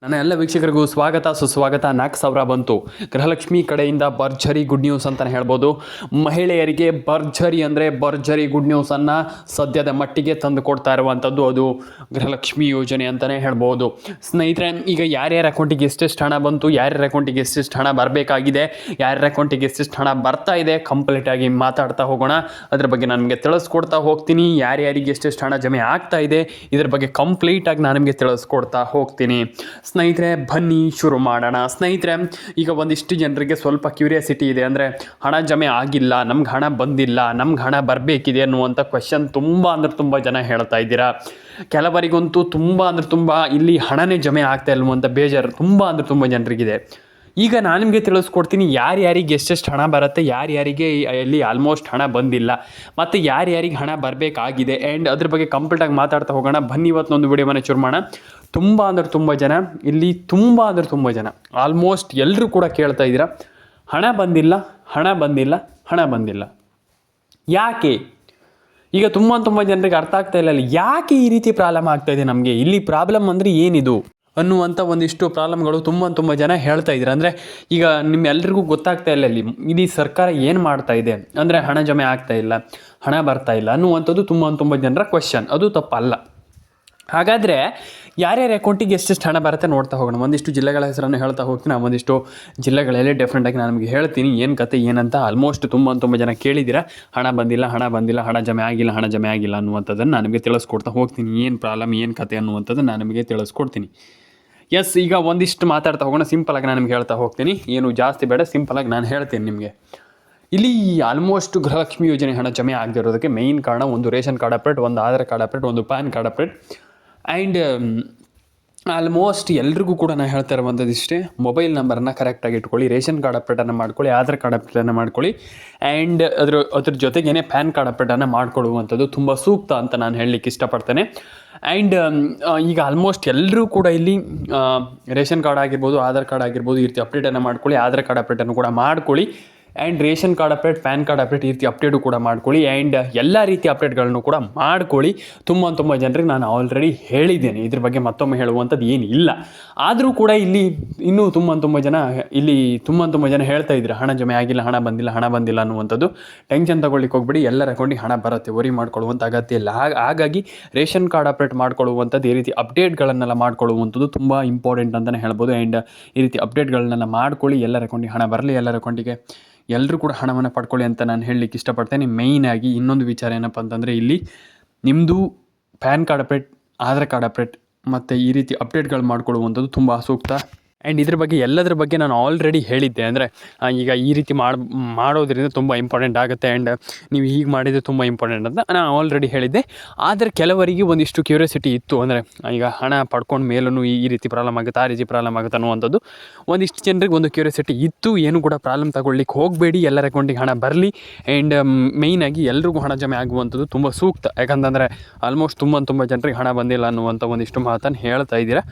ನನ್ನ ಎಲ್ಲ ವೀಕ್ಷಕರಿಗೂ ಸ್ವಾಗತ ಸುಸ್ವಾಗತ. 4,000 ಬಂತು. ಗೃಹಲಕ್ಷ್ಮಿ ಕಡೆಯಿಂದ ಭರ್ಜರಿ ಗುಡ್ ನ್ಯೂಸ್ ಅಂತಲೇ ಹೇಳ್ಬೋದು. ಮಹಿಳೆಯರಿಗೆ ಭರ್ಜರಿ ಅಂದರೆ ಭರ್ಜರಿ ಗುಡ್ ನ್ಯೂಸನ್ನು ಸದ್ಯದ ಮಟ್ಟಿಗೆ ತಂದು ಕೊಡ್ತಾ ಇರುವಂಥದ್ದು ಅದು ಗೃಹಲಕ್ಷ್ಮಿ ಯೋಜನೆ ಅಂತಲೇ ಹೇಳ್ಬೋದು. ಸ್ನೇಹಿತರೆ, ಈಗ ಯಾರ್ಯಾರ ಅಕೌಂಟಿಗೆ ಎಷ್ಟೆಷ್ಟು ಹಣ ಬಂತು, ಯಾರ್ಯಾರ ಅಕೌಂಟಿಗೆ ಎಷ್ಟೆಷ್ಟು ಹಣ ಬರಬೇಕಾಗಿದೆ, ಯಾರ್ಯಾರ ಅಕೌಂಟಿಗೆ ಎಷ್ಟೆಷ್ಟು ಹಣ ಬರ್ತಾ ಇದೆ, ಕಂಪ್ಲೀಟಾಗಿ ಮಾತಾಡ್ತಾ ಹೋಗೋಣ. ಅದ್ರ ಬಗ್ಗೆ ನಾನು ನಿಮಗೆ ತಿಳಿಸ್ಕೊಡ್ತಾ ಹೋಗ್ತೀನಿ. ಯಾರ್ಯಾರಿಗೆ ಎಷ್ಟೆಷ್ಟು ಹಣ ಜಮೆ ಆಗ್ತಾ ಇದೆ ಇದ್ರ ಬಗ್ಗೆ ಕಂಪ್ಲೀಟಾಗಿ ನಾನು ನಿಮಗೆ ತಿಳಿಸ್ಕೊಡ್ತಾ ಹೋಗ್ತೀನಿ. ಸ್ನೇಹಿತರೆ, ಬನ್ನಿ ಶುರು ಮಾಡೋಣ. ಸ್ನೇಹಿತರೆ, ಈಗ ಒಂದಿಷ್ಟು ಜನರಿಗೆ ಸ್ವಲ್ಪ ಕ್ಯೂರಿಯಾಸಿಟಿ ಇದೆ. ಅಂದರೆ ಹಣ ಜಮೆ ಆಗಿಲ್ಲ, ನಮ್ಗೆ ಹಣ ಬಂದಿಲ್ಲ, ನಮ್ಗೆ ಹಣ ಬರಬೇಕಿದೆ ಅನ್ನುವಂಥ ಕ್ವೆಶ್ಚನ್ ತುಂಬ ಜನ ಹೇಳ್ತಾ ಇದ್ದೀರಾ. ಕೆಲವರಿಗಂತೂ ತುಂಬ ಇಲ್ಲಿ ಹಣನೇ ಜಮೆ ಆಗ್ತಾ ಇಲ್ವಂತ ಬೇಜಾರು ತುಂಬ ಜನರಿಗಿದೆ. ಈಗ ನಾನು ನಿಮಗೆ ತಿಳಿಸ್ಕೊಡ್ತೀನಿ ಯಾರ್ಯಾರಿಗೆ ಎಷ್ಟೆಷ್ಟು ಹಣ ಬರುತ್ತೆ, ಯಾರ್ಯಾರಿಗೆ ಇಲ್ಲಿ ಆಲ್ಮೋಸ್ಟ್ ಹಣ ಬಂದಿಲ್ಲ, ಮತ್ತು ಯಾರ್ಯಾರಿಗೆ ಹಣ ಬರಬೇಕಾಗಿದೆ. ಆ್ಯಂಡ್ ಅದ್ರ ಬಗ್ಗೆ ಕಂಪ್ಲೀಟಾಗಿ ಮಾತಾಡ್ತಾ ಹೋಗೋಣ. ಬನ್ನಿ ಇವತ್ತೊಂದು ವಿಡಿಯೋವನ್ನು ಶುರು ಮಾಡೋಣ. ತುಂಬ ಜನ ಇಲ್ಲಿ ತುಂಬ ಜನ ಆಲ್ಮೋಸ್ಟ್ ಎಲ್ಲರೂ ಕೂಡ ಕೇಳ್ತಾ ಇದ್ದೀರಾ, ಹಣ ಬಂದಿಲ್ಲ. ಯಾಕೆ? ಈಗ ತುಂಬ ಜನರಿಗೆ ಅರ್ಥ ಆಗ್ತಾ ಇಲ್ಲ, ಯಾಕೆ ಈ ರೀತಿ ಪ್ರಾಬ್ಲಮ್ ಆಗ್ತಾಯಿದೆ ನಮಗೆ, ಇಲ್ಲಿ ಪ್ರಾಬ್ಲಮ್ ಅಂದರೆ ಏನಿದು ಅನ್ನುವಂಥ ಒಂದಿಷ್ಟು ಪ್ರಾಬ್ಲಮ್ಗಳು ತುಂಬ ಜನ ಹೇಳ್ತಾ ಇದ್ದಾರೆ. ಅಂದರೆ ಈಗ ನಿಮ್ಮೆಲ್ಲರಿಗೂ ಗೊತ್ತಾಗ್ತಾ ಇಲ್ಲ ಇಲ್ಲಿ ಸರ್ಕಾರ ಏನು ಮಾಡ್ತಾ ಇದೆ ಅಂದರೆ ಹಣ ಜಮೆ ಆಗ್ತಾ ಇಲ್ಲ, ಹಣ ಬರ್ತಾ ಇಲ್ಲ ಅನ್ನುವಂಥದ್ದು ತುಂಬ ಜನರ ಕ್ವೆಶ್ಚನ್. ಅದು ತಪ್ಪಲ್ಲ. ಹಾಗಾದರೆ ಯಾರ್ಯಾರ ಅಕೌಂಟಿಗೆ ಎಷ್ಟೆಷ್ಟು ಹಣ ಬರುತ್ತೆ ನೋಡ್ತಾ ಹೋಗೋಣ. ಒಂದಿಷ್ಟು ಜಿಲ್ಲೆಗಳ ಹೆಸರನ್ನು ಹೇಳ್ತಾ ಹೋಗ್ತೀನಿ. ಆ ಒಂದಿಷ್ಟು ಜಿಲ್ಲೆಗಳಲ್ಲೇ ಡೆಫ್ರೆಂಟಾಗಿ ನಾನು ನಿಮಗೆ ಹೇಳ್ತೀನಿ ಏನು ಕತೆ ಏನಂತ. ಆಲ್ಮೋಸ್ಟ್ ತುಂಬ ಜನ ಕೇಳಿದ್ದೀರಾ, ಹಣ ಬಂದಿಲ್ಲ, ಹಣ ಜಮೆ ಆಗಿಲ್ಲ ಅನ್ನುವಂಥದ್ದನ್ನು ನಾನು ನಿಮಗೆ ತಿಳಿಸ್ಕೊಡ್ತಾ ಹೋಗ್ತೀನಿ. ಏನು ಪ್ರಾಬ್ಲಮ್, ಏನು ಕತೆ ಅನ್ನುವಂಥದ್ದು ನಾನು ನಿಮಗೆ ತಿಳಿಸ್ಕೊಡ್ತೀನಿ. ಎಸ್, ಈಗ ಒಂದಿಷ್ಟು ಮಾತಾಡ್ತಾ ಹೋಗೋಣ. ಸಿಂಪಲಾಗಿ ನಾನು ನಿಮ್ಗೆ ಹೇಳ್ತಾ ಹೋಗ್ತೀನಿ, ಏನು ಜಾಸ್ತಿ ಬೇಡ, ಸಿಂಪಲಾಗಿ ನಾನು ಹೇಳ್ತೀನಿ ನಿಮಗೆ. ಇಲ್ಲಿ ಆಲ್ಮೋಸ್ಟ್ ಗೃಹಲಕ್ಷ್ಮಿ ಯೋಜನೆ ಹಣ ಜಮೆ ಆಗದಿರೋದಕ್ಕೆ ಮೇಯ್ನ್ ಕಾರಣ ಒಂದು ರೇಷನ್ ಕಾರ್ಡ್ ಅಪ್ಡೇಟ್, ಒಂದು ಆಧಾರ್ ಕಾರ್ಡ್ ಅಪ್ಡೇಟ್, ಒಂದು PAN card update. And almost ಎಲ್ರಿಗೂ ಕೂಡ ನಾನು ಹೇಳ್ತಾ ಇರುವಂಥದ್ದು ಇಷ್ಟೇ, ಮೊಬೈಲ್ ನಂಬರನ್ನು ಕರೆಕ್ಟಾಗಿ ಇಟ್ಕೊಳ್ಳಿ, ರೇಷನ್ ಕಾರ್ಡ್ ಅಪ್ಡೇಟನ್ನು ಮಾಡ್ಕೊಳ್ಳಿ, ಆಧಾರ್ ಕಾರ್ಡ್ ಅಪ್ಡೇಟನ್ನು ಮಾಡ್ಕೊಳ್ಳಿ. ಆ್ಯಂಡ್ ಅದ್ರ ಜೊತೆಗೇ ಪ್ಯಾನ್ ಕಾರ್ಡ್ ಅಪ್ಡೇಟನ್ನು ಮಾಡ್ಕೊಳ್ಳುವಂಥದ್ದು ತುಂಬ ಸೂಕ್ತ ಅಂತ ನಾನು ಹೇಳಲಿಕ್ಕೆ ಇಷ್ಟಪಡ್ತೇನೆ. ಆ್ಯಂಡ್ ಈಗ ಆಲ್ಮೋಸ್ಟ್ ಎಲ್ಲರೂ ಕೂಡ ಇಲ್ಲಿ ರೇಷನ್ ಕಾರ್ಡ್ ಆಗಿರ್ಬೋದು, ಆಧಾರ್ ಕಾರ್ಡ್ ಆಗಿರ್ಬೋದು, ಈ ರೀತಿ ಅಪ್ಡೇಟನ್ನು ಮಾಡ್ಕೊಳ್ಳಿ, ಆಧಾರ್ ಕಾರ್ಡ್ ಅಪ್ಡೇಟನ್ನು ಕೂಡ ಮಾಡ್ಕೊಳ್ಳಿ. And ration card update, pan card update ಈ ರೀತಿ ಅಪ್ಡೇಟು ಕೂಡ ಮಾಡ್ಕೊಳ್ಳಿ. ಆ್ಯಂಡ್ ಎಲ್ಲ ರೀತಿಯ ಅಪ್ಡೇಟ್ಗಳನ್ನು ಕೂಡ ಮಾಡ್ಕೊಳ್ಳಿ. ತುಂಬ ಜನರಿಗೆ ನಾನು ಆಲ್ರೆಡಿ ಹೇಳಿದ್ದೇನೆ, ಇದ್ರ ಬಗ್ಗೆ ಮತ್ತೊಮ್ಮೆ ಹೇಳುವಂಥದ್ದು ಏನು ಇಲ್ಲ. ಆದರೂ ಕೂಡ ಇಲ್ಲಿ ಇನ್ನೂ ತುಂಬ ಜನ ಹೇಳ್ತಾ ಇದ್ದಾರೆ ಹಣ ಜಮೆ ಆಗಿಲ್ಲ, ಹಣ ಬಂದಿಲ್ಲ ಅನ್ನುವಂಥದ್ದು. ಟೆನ್ಷನ್ ತೊಗೊಳ್ಳಿಕ್ಕೆ ಹೋಗ್ಬಿಡಿ, ಎಲ್ಲರ ಅಕೌಂಟಿಗೆ ಹಣ ಬರುತ್ತೆ, ವರಿ ಮಾಡ್ಕೊಳ್ಳುವಂಥ ಅಗತ್ಯ ಇಲ್ಲ. ಹಾಗಾಗಿ ರೇಷನ್ ಕಾರ್ಡ್ ಅಪ್ಡೇಟ್ ಮಾಡ್ಕೊಳ್ಳುವಂಥದ್ದು, ಈ ರೀತಿ ಅಪ್ಡೇಟ್ಗಳನ್ನೆಲ್ಲ ಮಾಡ್ಕೊಳ್ಳುವಂಥದ್ದು ತುಂಬ ಇಂಪಾರ್ಟೆಂಟ್ ಅಂತಲೇ ಹೇಳ್ಬೋದು. ಆ್ಯಂಡ್ ಈ ರೀತಿ ಅಪ್ಡೇಟ್ಗಳನ್ನೆಲ್ಲ ಮಾಡ್ಕೊಳ್ಳಿ, ಎಲ್ಲರ ಅಕೌಂಟಿಗೆ ಹಣ ಬರಲಿ, ಎಲ್ಲರ ಅಕೌಂಟಿಗೆ ಎಲ್ಲರೂ ಕೂಡ ಹಣವನ್ನು ಪಡ್ಕೊಳ್ಳಿ ಅಂತ ನಾನು ಹೇಳಲಿಕ್ಕೆ ಇಷ್ಟಪಡ್ತೇನೆ. ಮೇಯ್ನಾಗಿ ಇನ್ನೊಂದು ವಿಚಾರ ಏನಪ್ಪ ಅಂತಂದರೆ, ಇಲ್ಲಿ ನಿಮ್ಮದು PAN card update, Aadhaar card update ಮತ್ತು ಈ ರೀತಿ ಅಪ್ಡೇಟ್ಗಳು ಮಾಡ್ಕೊಳ್ಳುವಂಥದ್ದು ತುಂಬ ಸೂಕ್ತ. ಆ್ಯಂಡ್ ಇದ್ರ ಬಗ್ಗೆ ಎಲ್ಲದರ ಬಗ್ಗೆ ನಾನು ಆಲ್ರೆಡಿ ಹೇಳಿದ್ದೆ. ಅಂದರೆ ಈಗ ಈ ರೀತಿ ಮಾಡೋದ್ರಿಂದ ತುಂಬ ಇಂಪಾರ್ಟೆಂಟ್ ಆಗುತ್ತೆ. ಆ್ಯಂಡ್ ನೀವು ಹೀಗೆ ಮಾಡಿದರೆ ತುಂಬ ಇಂಪಾರ್ಟೆಂಟ್ ಅಂತ ನಾನು ಆಲ್ರೆಡಿ ಹೇಳಿದ್ದೆ. ಆದರೆ ಕೆಲವರಿಗೆ ಒಂದಿಷ್ಟು ಕ್ಯೂರಿಯಾಸಿಟಿ ಇತ್ತು, ಅಂದರೆ ಈಗ ಹಣ ಪಡ್ಕೊಂಡ ಮೇಲೂ ಈ ರೀತಿ ಪ್ರಾಬ್ಲಮ್ ಆಗುತ್ತೆ, ಆ ರೀತಿ ಪ್ರಾಬ್ಲಮ್ ಆಗುತ್ತೆ ಅನ್ನುವಂಥದ್ದು ಒಂದಿಷ್ಟು ಜನರಿಗೆ ಒಂದು ಕ್ಯೂರಿಯಾಸಿಟಿ ಇತ್ತು. ಏನು ಕೂಡ ಪ್ರಾಬ್ಲಮ್ ತಗೊಳ್ಳಿಕ್ಕೆ ಹೋಗಬೇಡಿ, ಎಲ್ಲರ ಅಕೌಂಟಿಗೆ ಹಣ ಬರಲಿ. ಆ್ಯಂಡ್ ಮೇಯ್ನಾಗಿ ಎಲ್ರಿಗೂ ಹಣ ಜಮೆ ಆಗುವಂಥದ್ದು ತುಂಬ ಸೂಕ್ತ. ಯಾಕಂತಂದರೆ ಆಲ್ಮೋಸ್ಟ್ ತುಂಬ ಜನರಿಗೆ ಹಣ ಬಂದಿಲ್ಲ ಅನ್ನುವಂಥ ಒಂದಿಷ್ಟು ಮಾತನ್ನು ಹೇಳ್ತಾ ಇದ್ದೀರಾ.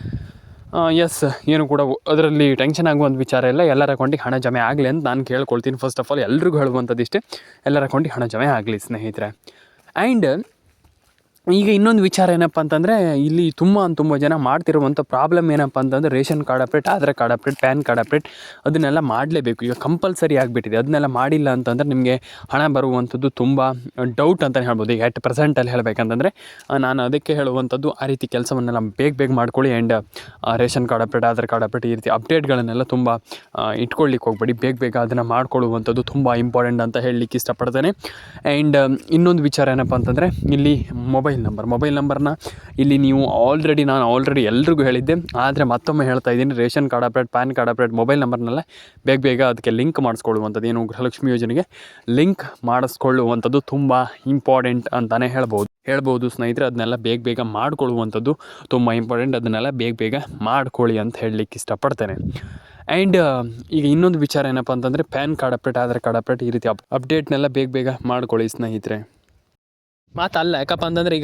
ಎಸ್, ಏನು ಕೂಡ ಅದರಲ್ಲಿ ಟೆನ್ಷನ್ ಆಗುವಂಥ ವಿಚಾರ ಇಲ್ಲ. ಎಲ್ಲರ ಅಕೌಂಟಿಗೆ ಹಣ ಜಮೆ ಆಗಲಿ ಅಂತ ನಾನು ಕೇಳ್ಕೊಳ್ತೀನಿ. ಫಸ್ಟ್ ಆಫ್ ಆಲ್ ಎಲ್ರಿಗೂ ಹೇಳುವಂಥದ್ದು ಇಷ್ಟೇ, ಎಲ್ಲರ ಅಕೌಂಟಿಗೆ ಹಣ ಜಮೆ ಆಗಲಿ ಸ್ನೇಹಿತರೆ. ಆ್ಯಂಡ್ ಈಗ ಇನ್ನೊಂದು ವಿಚಾರ ಏನಪ್ಪ ಅಂತಂದರೆ, ಇಲ್ಲಿ ತುಂಬ ಜನ ಮಾಡ್ತಿರುವಂಥ ಪ್ರಾಬ್ಲಮ್ ಏನಪ್ಪ ಅಂತಂದರೆ, ration card update, Aadhaar card update, pan card update ಅದನ್ನೆಲ್ಲ ಮಾಡಲೇಬೇಕು. ಈಗ ಕಂಪಲ್ಸರಿ ಆಗಿಬಿಟ್ಟಿದೆ. ಅದನ್ನೆಲ್ಲ ಮಾಡಿಲ್ಲ ಅಂತಂದರೆ ನಿಮಗೆ ಹಣ ಬರುವಂಥದ್ದು ತುಂಬ ಡೌಟ್ ಅಂತಲೇ ಹೇಳ್ಬೋದು. ಈಗ ಎಟ್ ಪ್ರೆಸೆಂಟಲ್ಲಿ ಹೇಳಬೇಕಂತಂದರೆ ನಾನು ಅದಕ್ಕೆ ಹೇಳುವಂಥದ್ದು, ಆ ರೀತಿ ಕೆಲಸವನ್ನೆಲ್ಲ ಬೇಗ ಮಾಡ್ಕೊಳ್ಳಿ. And ration card update, Aadhaar card update ಈ ರೀತಿ ಅಪ್ಡೇಟ್ಗಳನ್ನೆಲ್ಲ ತುಂಬ ಇಟ್ಕೊಳ್ಳಿಕ್ಕೆ ಹೋಗ್ಬೇಡಿ. ಬೇಗ ಅದನ್ನು ಮಾಡ್ಕೊಳ್ಳುವಂಥದ್ದು ತುಂಬ ಇಂಪಾರ್ಟೆಂಟ್ ಅಂತ ಹೇಳಲಿಕ್ಕೆ ಇಷ್ಟಪಡ್ತೇನೆ. ಆ್ಯಂಡ್ ಇನ್ನೊಂದು ವಿಚಾರ ಏನಪ್ಪ ಅಂತಂದರೆ, ಇಲ್ಲಿ ಮೊಬೈಲ್ ನಂಬರ್ನ ಇಲ್ಲಿ ನೀವು ನಾನು ಆಲ್ರೆಡಿ ಎಲ್ರಿಗೂ ಹೇಳಿದ್ದೆ, ಆದರೆ ಮತ್ತೊಮ್ಮೆ ಹೇಳ್ತಾ ಇದ್ದೀನಿ, ration card update, pan card update, mobile ನಂಬರ್ನೆಲ್ಲ ಬೇಗ ಅದಕ್ಕೆ ಲಿಂಕ್ ಮಾಡಿಸ್ಕೊಳ್ಳುವಂಥದ್ದು, ಏನು ಗೃಹಲಕ್ಷ್ಮಿ ಯೋಜನೆಗೆ ಲಿಂಕ್ ಮಾಡಿಸ್ಕೊಳ್ಳುವಂಥದ್ದು ತುಂಬ ಇಂಪಾರ್ಟೆಂಟ್ ಅಂತಲೇ ಹೇಳ್ಬೋದು ಸ್ನೇಹಿತರೆ. ಅದನ್ನೆಲ್ಲ ಬೇಗ ಮಾಡ್ಕೊಳ್ಳುವಂಥದ್ದು ತುಂಬ ಇಂಪಾರ್ಟೆಂಟ್. ಅದನ್ನೆಲ್ಲ ಬೇಗ ಮಾಡ್ಕೊಳ್ಳಿ ಅಂತ ಹೇಳಲಿಕ್ಕೆ ಇಷ್ಟಪಡ್ತೇನೆ. ಆ್ಯಂಡ್ ಈಗ ಇನ್ನೊಂದು ವಿಚಾರ ಏನಪ್ಪ ಅಂತಂದರೆ, PAN card update, Aadhaar card update ಈ ರೀತಿ ಅಪ್ಡೇಟ್ನೆಲ್ಲ ಬೇಗ ಮಾಡ್ಕೊಳ್ಳಿ ಸ್ನೇಹಿತರೆ. ಮಾತಲ್ಲ. ಯಾಕಪ್ಪ ಅಂತಂದರೆ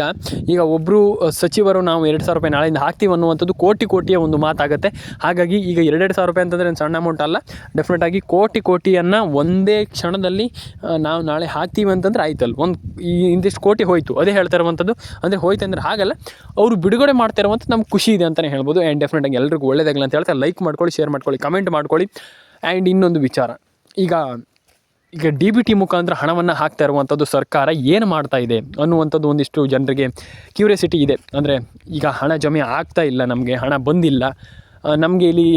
ಈಗ ಒಬ್ಬರು ಸಚಿವರು ನಾವು 2,000 ರೂಪಾಯಿ ನಾಳೆಯಿಂದ ಹಾಕ್ತೀವಿ ಅನ್ನುವಂಥದ್ದು ಕೋಟಿಯ ಒಂದು ಮಾತಾಗುತ್ತೆ. ಹಾಗಾಗಿ ಈಗ 2,000 ರೂಪಾಯಿ ಅಂತಂದರೆ ಏನು ಸಣ್ಣ ಅಮೌಂಟ್ ಅಲ್ಲ. ಡೆಫಿನೆಟಾಗಿ ಕೋಟಿಯನ್ನು ಒಂದೇ ಕ್ಷಣದಲ್ಲಿ ನಾವು ನಾಳೆ ಹಾಕ್ತೀವಿ ಅಂತಂದ್ರೆ ಆಯ್ತಲ್ಲ, ಇಂತಿಷ್ಟು ಕೋಟಿ ಹೋಯಿತು. ಅದೇ ಹೇಳ್ತಾ ಇರುವಂಥದ್ದು. ಅಂದರೆ ಹೋಯ್ತು ಅಂದರೆ ಹಾಗಲ್ಲ, ಅವರು ಬಿಡುಗಡೆ ಮಾಡ್ತಾ ಇರುವಂಥದ್ದು ನಮ್ಗೆ ಖುಷಿ ಇದೆ ಅಂತಲೇ ಹೇಳ್ಬೋದು. ಆ್ಯಂಡ್ ಡೆಫಿನೆಟಾಗಿ ಎಲ್ರಿಗೂ ಒಳ್ಳೆಯದಾಗಲಿ ಅಂತ ಹೇಳ್ತಾ ಲೈಕ್ ಮಾಡ್ಕೊಳ್ಳಿ, ಶೇರ್ ಮಾಡ್ಕೊಳ್ಳಿ, ಕಮೆಂಟ್ ಮಾಡ್ಕೊಳ್ಳಿ. ಆ್ಯಂಡ್ ಇನ್ನೊಂದು ವಿಚಾರ, ಈಗ DBT ಮುಖಾಂತರ ಹಣವನ್ನು ಹಾಕ್ತಾ ಇರುವಂಥದ್ದು ಸರ್ಕಾರ ಏನು ಮಾಡ್ತಾ ಇದೆ ಅನ್ನುವಂಥದ್ದು ಒಂದಿಷ್ಟು ಜನರಿಗೆ ಕ್ಯೂರಿಯಾಸಿಟಿ ಇದೆ. ಅಂದರೆ ಈಗ ಹಣ ಜಮೆ ಆಗ್ತಾ ಇಲ್ಲ, ನಮಗೆ ಹಣ ಬಂದಿಲ್ಲ, ನಮಗೆ ಇಲ್ಲಿ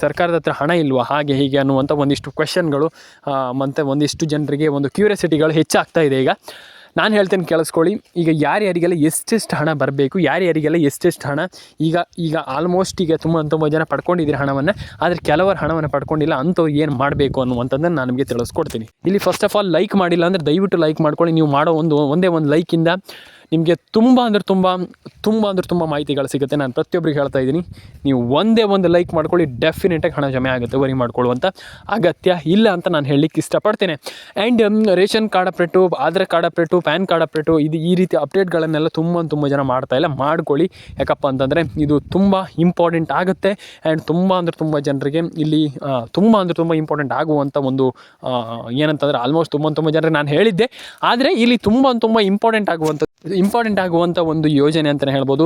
ಸರ್ಕಾರದ ಹತ್ರ ಹಣ ಇಲ್ವಾ, ಹಾಗೆ ಹೀಗೆ ಅನ್ನುವಂಥ ಒಂದಿಷ್ಟು ಕ್ವೆಶನ್ಗಳು ಮತ್ತು ಒಂದಿಷ್ಟು ಜನರಿಗೆ ಒಂದು ಕ್ಯೂರಿಯಾಸಿಟಿಗಳು ಹೆಚ್ಚಾಗ್ತಾ ಇದೆ. ಈಗ ನಾನು ಹೇಳ್ತೇನೆ, ಕೇಳಿಸ್ಕೊಳ್ಳಿ. ಈಗ ಯಾರ್ಯಾರಿಗೆಲ್ಲ ಎಷ್ಟೆಷ್ಟು ಹಣ ಬರಬೇಕು, ಯಾರ್ಯಾರಿಗೆಲ್ಲ ಎಷ್ಟೆಷ್ಟು ಹಣ ಈಗ ಆಲ್ಮೋಸ್ಟ್ ಈಗ ತುಂಬ ಜನ ಪಡ್ಕೊಂಡಿದ್ದೀರಿ ಹಣವನ್ನು, ಆದರೆ ಕೆಲವರು ಹಣವನ್ನು ಪಡ್ಕೊಂಡಿಲ್ಲ. ಅಂಥವ್ರು ಏನು ಮಾಡಬೇಕು ಅನ್ನುವಂಥದ್ದನ್ನು ನಾನು ನಿಮಗೆ ತಿಳಿಸ್ಕೊಡ್ತೀನಿ. ಇಲ್ಲಿ ಫಸ್ಟ್ ಆಫ್ ಆಲ್ ಲೈಕ್ ಮಾಡಿಲ್ಲ ಅಂದರೆ ದಯವಿಟ್ಟು ಲೈಕ್ ಮಾಡ್ಕೊಳ್ಳಿ. ನೀವು ಮಾಡೋ ಒಂದೇ ಒಂದು ಲೈಕಿಂದ ನಿಮಗೆ ತುಂಬ ಮಾಹಿತಿಗಳು ಸಿಗುತ್ತೆ. ನಾನು ಪ್ರತಿಯೊಬ್ಬರಿಗೆ ಹೇಳ್ತಾ ಇದ್ದೀನಿ, ನೀವು ಒಂದೇ ಒಂದು ಲೈಕ್ ಮಾಡ್ಕೊಳ್ಳಿ, ಡೆಫಿನೆಟಾಗಿ ಹಣ ಜಮೆ ಆಗುತ್ತೆ. ವರಿ ಮಾಡ್ಕೊಳ್ಳುವಂಥ ಅಗತ್ಯ ಇಲ್ಲ ಅಂತ ನಾನು ಹೇಳಲಿಕ್ಕೆ ಇಷ್ಟಪಡ್ತೇನೆ. And ration card update, Aadhaar card update, PAN card update, ಈ ರೀತಿ ಅಪ್ಡೇಟ್ಗಳನ್ನೆಲ್ಲ ತುಂಬ ಜನ ಮಾಡ್ತಾಯಿಲ್ಲ. ಮಾಡ್ಕೊಳ್ಳಿ. ಯಾಕಪ್ಪ ಅಂತಂದರೆ ಇದು ತುಂಬ ಇಂಪಾರ್ಟೆಂಟ್ ಆಗುತ್ತೆ. ಆ್ಯಂಡ್ ತುಂಬ ಜನರಿಗೆ ಇಲ್ಲಿ ತುಂಬ ಇಂಪಾರ್ಟೆಂಟ್ ಆಗುವಂಥ ಒಂದು ಏನಂತಂದರೆ ಆಲ್ಮೋಸ್ಟ್ ತುಂಬ ಜನರಿಗೆ ನಾನು ಹೇಳಿದ್ದೆ, ಆದರೆ ಇಲ್ಲಿ ತುಂಬ ಇಂಪಾರ್ಟೆಂಟ್ ಆಗುವಂಥ ಒಂದು ಯೋಜನೆ ಅಂತಲೇ ಹೇಳ್ಬೋದು.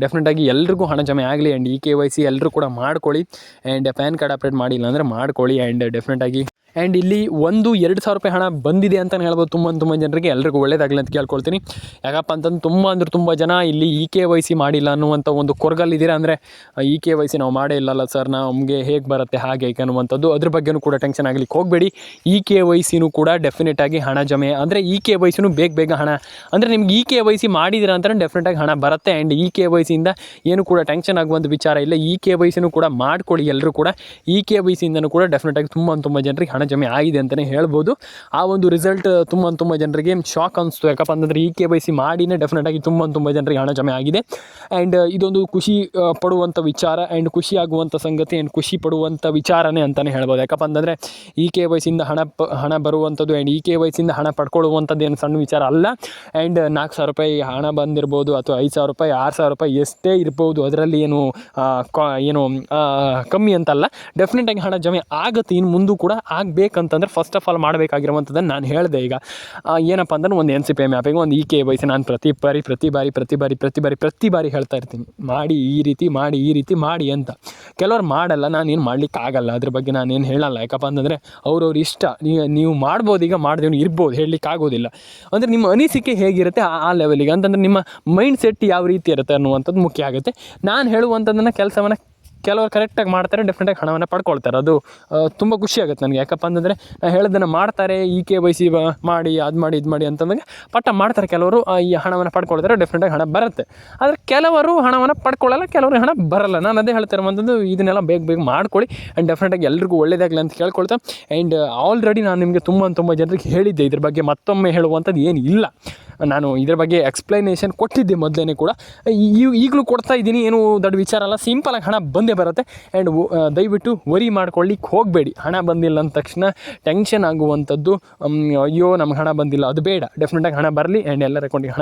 ಡೆಫಿನೆಟಾಗಿ ಎಲ್ರಿಗೂ ಹಣ ಜಮೆ ಆಗಲಿ. ಆ್ಯಂಡ್ KYC ಎಲ್ಲರೂ ಕೂಡ ಮಾಡ್ಕೊಳ್ಳಿ. ಆ್ಯಂಡ್ ಪ್ಯಾನ್ ಕಾರ್ಡ್ ಅಪ್ಡೇಟ್ ಮಾಡಿಲ್ಲ ಅಂದರೆ ಮಾಡ್ಕೊಳ್ಳಿ. ಆ್ಯಂಡ್ ಡೆಫಿನೆಟಾಗಿ ಆ್ಯಂಡ್ ಇಲ್ಲಿ 2,000 ರೂಪಾಯಿ ಹಣ ಬಂದಿದೆ ಅಂತಲೇ ಹೇಳ್ಬೋದು ತುಂಬ ಜನರಿಗೆ. ಎಲ್ರಿಗೂ ಒಳ್ಳೇದಾಗಲಿ ಅಂತ ಕೇಳ್ಕೊಳ್ತೀನಿ. ಯಾಕಪ್ಪ ಅಂತಂದು ತುಂಬ ಜನ ಇಲ್ಲಿ KYC ಮಾಡಿಲ್ಲ ಅನ್ನುವಂಥ ಒಂದು ಕೊರಗಲ್ಲಿದ್ದೀರಾ. ಅಂದರೆ KYC ನಾವು ಮಾಡೇ ಇಲ್ಲಲ್ಲ ಸರ್, ನಮಗೆ ಹೇಗೆ ಬರುತ್ತೆ ಹಾಗೆ ಅನ್ನುವಂಥದ್ದು, ಅದ್ರ ಬಗ್ಗೆನೂ ಕೂಡ ಟೆನ್ಷನ್ ಆಗಲಿಕ್ಕೆ ಹೋಗಬೇಡಿ. KYCನೂ ಕೂಡ ಡೆಫಿನೆಟಾಗಿ ಹಣ ಜಮೆ, ಅಂದರೆ KYCನೂ ಬೇಗ ಹಣ, ಅಂದರೆ ನಿಮ್ಗೆ KYC ಮಾಡಿದಿರ ಅಂತಲೇ ಡೆಫಿನೆಟಾಗಿ ಹಣ ಬರುತ್ತೆ. ಆ್ಯಂಡ್ KYCಯಿಂದ ಏನು ಕೂಡ ಟೆನ್ಷನ್ ಆಗುವಂಥ ವಿಚಾರ ಇಲ್ಲ. KYCನೂ ಕೂಡ ಮಾಡ್ಕೊಳ್ಳಿ. ಎಲ್ಲರೂ ಕೂಡ KYCಯಿಂದನೂ ಕೂಡ ಡೆಫಿನೆಟಾಗಿ ತುಂಬ ಜನರಿಗೆ ಹಣ ಜಮೆ ಆಗಿದೆ ಅಂತಲೇ ಹೇಳ್ಬೋದು. ಆ ಒಂದು ರಿಸಲ್ಟ್ ತುಂಬ ಜನರಿಗೆ ಶಾಕ್ ಅನಿಸ್ತು. ಯಾಕಪ್ಪ ಅಂತಂದರೆ KYC ಮಾಡಿನೇ ಡೆಫಿನೆಟಾಗಿ ತುಂಬ ಜನರಿಗೆ ಹಣ ಜಮೆ ಆಗಿದೆ. ಆ್ಯಂಡ್ ಇದೊಂದು ಖುಷಿ ಪಡುವಂಥ ವಿಚಾರ, ಆ್ಯಂಡ್ ಖುಷಿ ಆಗುವಂಥ ಸಂಗತಿ, ಆ್ಯಂಡ್ ಖುಷಿ ಪಡುವಂಥ ವಿಚಾರನೇ ಅಂತಲೇ ಹೇಳ್ಬೋದು. ಯಾಕಪ್ಪ ಅಂತಂದರೆ KYCಯಿಂದ ಹಣ ಬರುವಂಥದ್ದು, ಆ್ಯಂಡ್ KYCಯಿಂದ ಹಣ ಪಡ್ಕೊಳ್ಳುವಂಥದ್ದು ಏನು ಸಣ್ಣ ವಿಚಾರ ಅಲ್ಲ. ಆ್ಯಂಡ್ 4,000 ರೂಪಾಯಿ ಹಣ ಬಂದಿರ್ಬೋದು, ಅಥವಾ 5,000 ರೂಪಾಯಿ, 6,000 ರೂಪಾಯಿ ಎಷ್ಟೇ ಇರ್ಬೋದು, ಅದರಲ್ಲಿ ಏನು ಕಮ್ಮಿ ಅಂತಲ್ಲ. ಡೆಫಿನೆಟಾಗಿ ಹಣ ಜಮೆ ಆಗುತ್ತೆ. ಇನ್ನು ಮುಂದೂ ಕೂಡ ಆಗಬೇಕಂತಂದ್ರೆ ಫಸ್ಟ್ ಆಫ್ ಆಲ್ ಮಾಡಬೇಕಾಗಿರುವಂಥದ್ದನ್ನು ನಾನು ಹೇಳಿದೆ. ಈಗ ಏನಪ್ಪ ಅಂದ್ರೆ ಒಂದು NCPI ಮ್ಯಾಪಿಗೆ ಒಂದು KYC ನಾನು ಪ್ರತಿ ಬಾರಿ ಹೇಳ್ತಾ ಇರ್ತೀನಿ, ಮಾಡಿ ಈ ರೀತಿ ಮಾಡಿ ಅಂತ. ಕೆಲವ್ರು ಮಾಡಲ್ಲ, ನಾನೇನು ಮಾಡ್ಲಿಕ್ಕೆ ಆಗಲ್ಲ, ಅದ್ರ ಬಗ್ಗೆ ನಾನೇನು ಹೇಳಲ್ಲ. ಯಾಕಪ್ಪ ಅಂತಂದರೆ ಅವ್ರವ್ರ ಇಷ್ಟ. ನೀವು ಮಾಡ್ಬೋದು, ಈಗ ಮಾಡಿದವನು ಇರ್ಬೋದು, ಹೇಳಲಿಕ್ಕೆ ಆಗೋದಿಲ್ಲ. ಅಂದರೆ ನಿಮ್ಮ ಅನಿಸಿಕೆ ಹೇಗಿರುತ್ತೆ ಆ ಲೆವೆಲಿಗೆ, ಅಂತಂದರೆ ನಿಮ್ಮ ಮೈಂಡ್ ಸೆಟ್ ಯಾವ ರೀತಿ ಇರುತ್ತೆ ಅನ್ನುವಂಥದ್ದು ಮುಖ್ಯ ಆಗುತ್ತೆ. ನಾನು ಹೇಳುವಂಥದ್ದನ್ನು ಕೆಲಸವನ್ನು ಕೆಲವರು ಕರೆಕ್ಟಾಗಿ ಮಾಡ್ತಾರೆ, ಡೆಫಿನೆಟಾಗಿ ಹಣವನ್ನು ಪಡ್ಕೊಳ್ತಾರೆ. ಅದು ತುಂಬ ಖುಷಿಯಾಗುತ್ತೆ ನನಗೆ. ಯಾಕಪ್ಪ ಅಂತಂದರೆ ನಾನು ಹೇಳೋದನ್ನು ಮಾಡ್ತಾರೆ, KYC ಮಾಡಿ ಅದು ಮಾಡಿ ಇದು ಮಾಡಿ ಅಂತಂದಾಗ ಪಟ್ಟ ಮಾಡ್ತಾರೆ. ಕೆಲವರು ಈ ಹಣವನ್ನು ಪಡ್ಕೊಳ್ತಾರೆ, ಡೆಫಿನೆಟಾಗಿ ಹಣ ಬರುತ್ತೆ. ಆದರೆ ಕೆಲವರು ಹಣವನ್ನು ಪಡ್ಕೊಳ್ಳಲ್ಲ, ಕೆಲವರು ಹಣ ಬರಲ್ಲ. ನಾನು ಅದೇ ಹೇಳ್ತಿರುವಂಥದ್ದು, ಇದನ್ನೆಲ್ಲ ಬೇಗ ಮಾಡ್ಕೊಳ್ಳಿ. ಆ್ಯಂಡ್ ಡೆಫಿನೆಟಾಗಿ ಎಲ್ರಿಗೂ ಒಳ್ಳೆಯದಾಗಲಿ ಅಂತ ಕೇಳ್ಕೊಳ್ತಾ. ಆ್ಯಂಡ್ ಆಲ್ರೆಡಿ ನಾನು ನಿಮಗೆ ತುಂಬ ಜನರಿಗೆ ಹೇಳಿದ್ದೆ, ಇದ್ರ ಬಗ್ಗೆ ಮತ್ತೊಮ್ಮೆ ಹೇಳುವಂಥದ್ದು ಏನು ಇಲ್ಲ. ನಾನು ಇದ್ರ ಬಗ್ಗೆ ಎಕ್ಸ್ಪ್ಲನೇಷನ್ ಕೊಟ್ಟಿದ್ದೆ ಮೊದಲೇ ಕೂಡ, ಈಗಲೂ ಕೊಡ್ತಾ ಇದ್ದೀನಿ. ಏನು ದೊಡ್ಡ ವಿಚಾರ ಅಲ್ಲ, ಸಿಂಪಲಾಗಿ ಹಣ ಬಂದೇ ಬರುತ್ತೆ. ಆ್ಯಂಡ್ ದಯವಿಟ್ಟು ವರಿ ಮಾಡ್ಕೊಳ್ಳಿಕ್ಕೆ ಹೋಗಬೇಡಿ. ಹಣ ಬಂದಿಲ್ಲ ಅಂದ ತಕ್ಷಣ ಟೆನ್ಷನ್ ಆಗುವಂಥದ್ದು, ಅಯ್ಯೋ ನಮ್ಗೆ ಹಣ ಬಂದಿಲ್ಲ, ಅದು ಬೇಡ. ಡೆಫಿನೆಟಾಗಿ ಹಣ ಬರಲಿ. ಆ್ಯಂಡ್ ಎಲ್ಲರ ಅಕೌಂಟಿಗೆ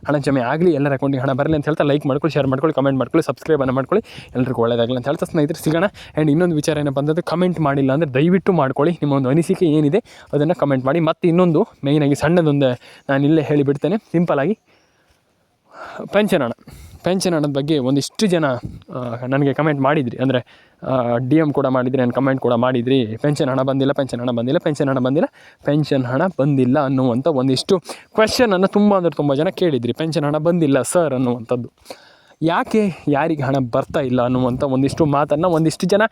ಹಣ ಜಮೆ ಆಗಲಿ, ಎಲ್ಲರ ಅಕೌಂಟಿಗೆ ಹಣ ಬರಲಿ ಅಂತ ಹೇಳ್ತಾ ಲೈಕ್ ಮಾಡ್ಕೊಳ್ಳಿ, ಶೇರ್ ಮಾಡ್ಕೊಳ್ಳಿ, ಕಮೆಂಟ್ ಮಾಡ್ಕೊಳ್ಳಿ, ಸಬ್ಸ್ಕ್ರೈಬನ್ನು ಮಾಡ್ಕೊಳ್ಳಿ. ಎಲ್ರಿಗೂ ಒಳ್ಳೆಯದಾಗಲಿ ಅಂತ ಹೇಳ್ತಾ ಸ್ನೇಹಿತರೆ ಸಿಗೋಣ. ಆ್ಯಂಡ್ ಇನ್ನೊಂದು ವಿಚಾರ ಏನಪ್ಪ ಅಂತಂದರೆ, ಕಮೆಂಟ್ ಮಾಡಿಲ್ಲ ಅಂದರೆ ದಯವಿಟ್ಟು ಮಾಡ್ಕೊಳ್ಳಿ. ನಿಮ್ಮ ಒಂದು ಅನಿಸಿಕೆ ಏನಿದೆ ಅದನ್ನು ಕಮೆಂಟ್ ಮಾಡಿ. ಮತ್ತು ಇನ್ನೊಂದು ಮೇಯ್ನಾಗಿ ಸಣ್ಣದೊಂದು ನಾನು ಇಲ್ಲೇ ಹೇಳಿಬಿಡ್ತೇನೆ ಸಿಂಪಲಾಗಿ, ಪೆನ್ಷನ್ ಹಣದ ಬಗ್ಗೆ ಒಂದಿಷ್ಟು ಜನ ನನಗೆ ಕಮೆಂಟ್ ಮಾಡಿದ್ರಿ. ಅಂದರೆ DM ಕೂಡ ಮಾಡಿದ್ರಿ, ನಾನು ಕಮೆಂಟ್ ಕೂಡ ಮಾಡಿದ್ರಿ, ಪೆನ್ಷನ್ ಹಣ ಬಂದಿಲ್ಲ ಅನ್ನುವಂಥ ಒಂದಿಷ್ಟು ಕ್ವೆಶ್ಚನನ್ನು ತುಂಬ ಜನ ಕೇಳಿದ್ರಿ. ಪೆನ್ಷನ್ ಹಣ ಬಂದಿಲ್ಲ ಸರ್ ಅನ್ನುವಂಥದ್ದು. ಯಾಕೆ, ಯಾರಿಗೆ ಹಣ ಬರ್ತಾ ಇಲ್ಲ ಅನ್ನುವಂಥ ಒಂದಿಷ್ಟು ಮಾತನ್ನು ಒಂದಿಷ್ಟು ಜನ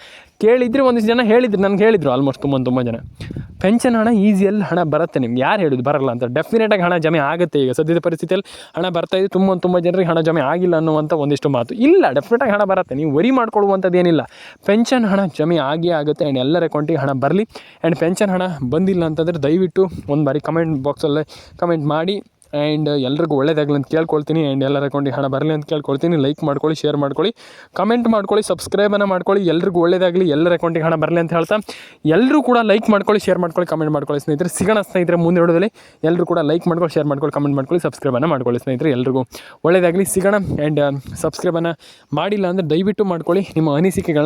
ಕೇಳಿದ್ರಿ, ಒಂದಿಷ್ಟು ಜನ ಹೇಳಿದ್ರು, ನನಗೆ ಹೇಳಿದರು ಆಲ್ಮೋಸ್ಟ್ ತುಂಬ ಜನ. ಪೆನ್ಷನ್ ಹಣ ಈಸಿಯಲ್ಲಿ ಹಣ ಬರುತ್ತೆ, ನಿಮ್ಗೆ ಯಾರು ಹೇಳಿದ್ರು ಬರಲ್ಲ ಅಂತ. ಡೆಫಿನೆಟಾಗಿ ಹಣ ಜಮೆ ಆಗುತ್ತೆ. ಈಗ ಸದ್ಯದ ಪರಿಸ್ಥಿತಿಯಲ್ಲಿ ಹಣ ಬರ್ತಾ ಇದೆ, ತುಂಬ ಜನರಿಗೆ ಹಣ ಜಮೆ ಆಗಿಲ್ಲ ಅನ್ನುವಂಥ ಒಂದಿಷ್ಟು ಮಾತು ಇಲ್ಲ. ಡೆಫಿನೆಟಾಗಿ ಹಣ ಬರುತ್ತೆ, ನೀವು ವರಿ ಮಾಡ್ಕೊಳ್ಳುವಂಥದ್ದು ಏನಿಲ್ಲ. ಪೆನ್ಷನ್ ಹಣ ಜಮೆ ಆಗುತ್ತೆ. ಆ್ಯಂಡ್ ಎಲ್ಲರ ಅಕೌಂಟಿಗೆ ಹಣ ಬರಲಿ. ಆ್ಯಂಡ್ ಪೆನ್ಷನ್ ಹಣ ಬಂದಿಲ್ಲ ಅಂತಂದರೆ ದಯವಿಟ್ಟು ಒಂದು ಬಾರಿ ಕಮೆಂಟ್ ಬಾಕ್ಸಲ್ಲಿ ಕಮೆಂಟ್ ಮಾಡಿ. ಆ್ಯಂಡ್ ಎಲ್ರಿಗೂ ಒಳ್ಳೇದಾಗಲಿ ಅಂತ ಕೇಳ್ಕೊಳ್ತೀನಿ. ಆ್ಯಂಡ್ ಎಲ್ಲರ ಅಕೌಂಟಿಗೆ ಹಣ ಬರಲಿ ಅಂತ ಕೇಳ್ಕೊಳ್ತೀನಿ. ಲೈಕ್ ಮಾಡ್ಕೊಳ್ಳಿ, ಶೇರ್ ಮಾಡ್ಕೊಳ್ಳಿ, ಕಮೆಂಟ್ ಮಾಡ್ಕೊಳ್ಳಿ, ಸಬ್ಸ್ಕ್ರೈಬನ್ನು ಮಾಡ್ಕೊಳ್ಳಿ. ಎಲ್ರಿಗೂ ಒಳ್ಳೇದಾಗಲಿ, ಎಲ್ಲರ ಅಕೌಂಟಿಗೆ ಹಣ ಬರಲಿ ಅಂತ ಹೇಳ್ತಾ ಎಲ್ಲರೂ ಕೂಡ ಲೈಕ್ ಮಾಡ್ಕೊಳ್ಳಿ, ಶೇರ್ ಮಾಡ್ಕೊಳ್ಳಿ, ಕಮೆಂಟ್ ಮಾಡ್ಕೊಳ್ಳಿ ಸ್ನೇಹಿತರೆ. ಸಿಗೋಣ ಸ್ನೇಹಿತರೆ ಮುಂದೆ ವಿಡಿಯೋದಲ್ಲಿ. ಎಲ್ಲರೂ ಕೂಡ ಲೈಕ್ ಮಾಡ್ಕೊಳ್ಳಿ, ಶೇರ್ ಮಾಡ್ಕೊಳ್ಳಿ, ಕಮೆಂಟ್ ಮಾಡ್ಕೊಳ್ಳಿ, ಸಬ್ಸ್ಕ್ರೈಬನ್ನು ಮಾಡ್ಕೊಳ್ಳಿ ಸ್ನೇಹಿತರೆ. ಎಲ್ರಿಗೂ ಒಳ್ಳೇದಾಗಲಿ, ಸಿಗೋಣ. ಆ್ಯಂಡ್ ಸಬ್ಸ್ಕ್ರೈಬನ್ನು ಮಾಡಿಲ್ಲ ಅಂದರೆ ದಯವಿಟ್ಟು ಮಾಡ್ಕೊಳ್ಳಿ. ನಿಮ್ಮ ಅನಿಸಿಕೆಗಳನ್ನ